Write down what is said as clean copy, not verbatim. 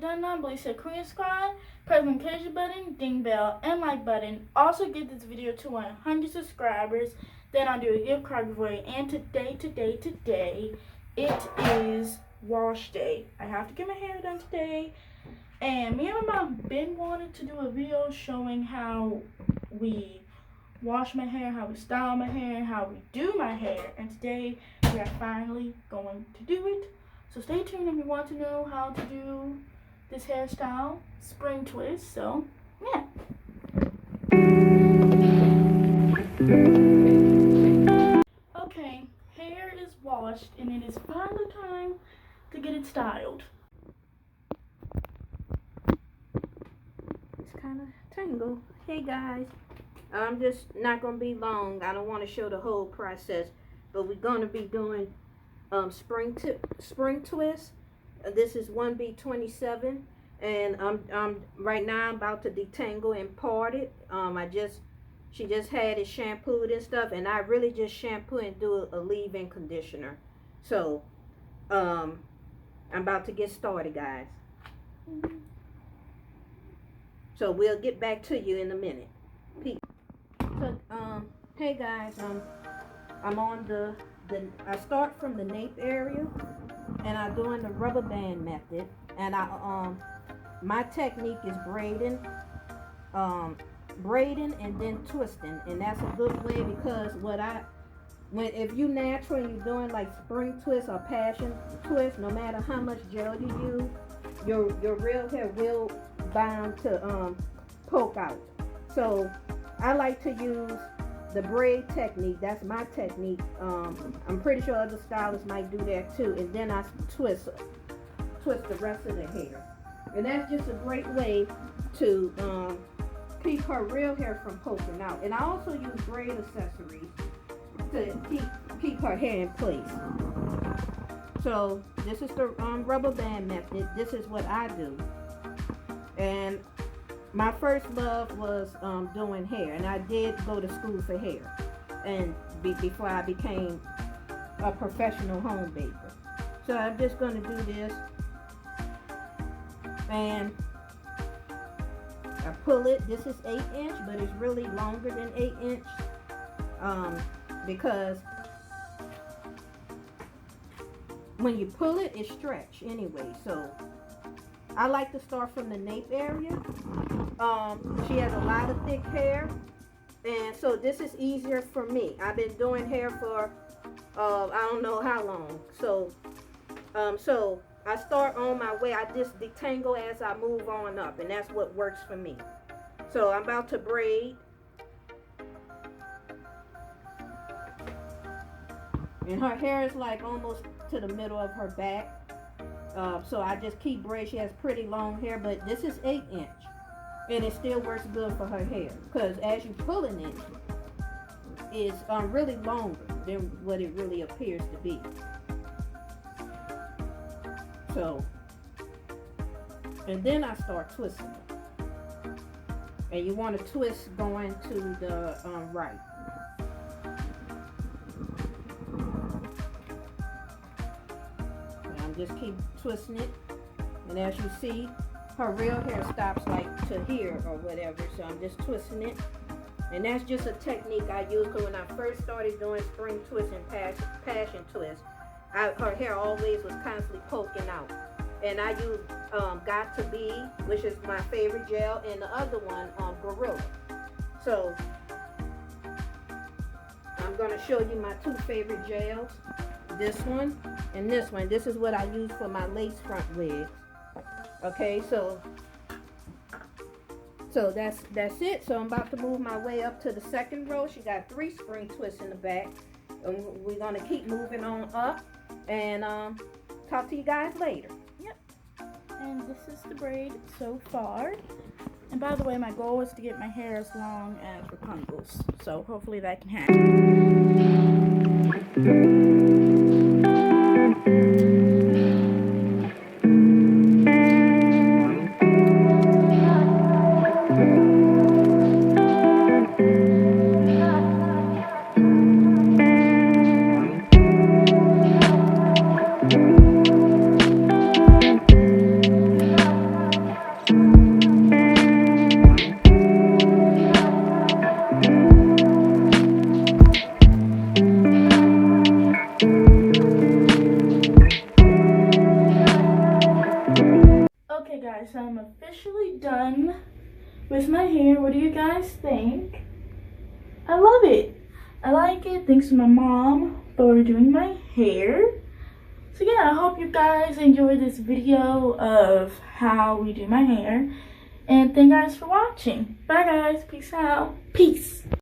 done now, please subscribe, press the notification button, ding bell, and like button. Also get this video to 100 subscribers. Then I'll do a gift card giveaway. And today, it is wash day. I have to get my hair done today. And me and my mom been wanting to do a video showing how we wash my hair, how we style my hair, how we do my hair. And today we are finally going to do it. So stay tuned if you want to know how to do this hairstyle, spring twist. So yeah. Okay, hair is washed and it is finally time to get it styled. It's kind of tangled. Hey guys, I'm just not going to be long. I don't want to show the whole process, but we're going to be doing spring twist. This is 1B27, and I'm right now I'm about to detangle and part it. She just had it shampooed and stuff, and I really just shampoo and do a leave-in conditioner. So I'm about to get started, guys. So we'll get back to you in a minute. Peace. So hey guys, I'm on I start from the nape area, and I'm doing the rubber band method, and my technique is braiding and then twisting, and that's a good way because if you natural and you're doing like spring twist or passion twist, no matter how much gel you use, your real hair will bound to poke out. So I like to use the braid technique. That's my technique. I'm pretty sure other stylists might do that too. And then I twist the rest of the hair. And that's just a great way to keep her real hair from poking out. And I also use braid accessories to keep her hair in place. So this is the rubber band method. This is what I do. And my first love was doing hair, and I did go to school for hair, and before I became a professional home baker. So I'm just going to do this, and I pull it. This is 8 inch, but it's really longer than 8 inch because when you pull it, it stretch anyway. So I like to start from the nape area. She has a lot of thick hair, and so this is easier for me. I've been doing hair for I don't know how long. So I start on my way. I just detangle as I move on up, and that's what works for me. So I'm about to braid, and her hair is like almost to the middle of her back. So I just keep braiding. She has pretty long hair, but this is 8 inch, and it still works good for her hair because as you pulling it, it's really longer than what it really appears to be. So, and then I start twisting it, and you want to twist going to the right. Just keep twisting it, and as you see, her real hair stops like to here or whatever. So I'm just twisting it, and that's just a technique I use because when I first started doing spring twist and passion twist, her hair always was constantly poking out, and I use Got to Be, which is my favorite gel, and the other one Gorilla. So I'm going to show you my two favorite gels. This one and this one. This is what I use for my lace front wigs. Okay, so that's it. So I'm about to move my way up to the second row. She got 3 spring twists in the back, and we're gonna keep moving on up, and talk to you guys later. Yep. And this is the braid so far. And by the way, my goal is to get my hair as long as Rapunzel's. So hopefully that can happen. guys, so I'm officially done with my hair. What do you guys think? I love it. I like it. Thanks to my mom for doing my hair. So yeah, I hope you guys enjoyed this video of how we do my hair. And thank you guys for watching. Bye guys. Peace out. Peace.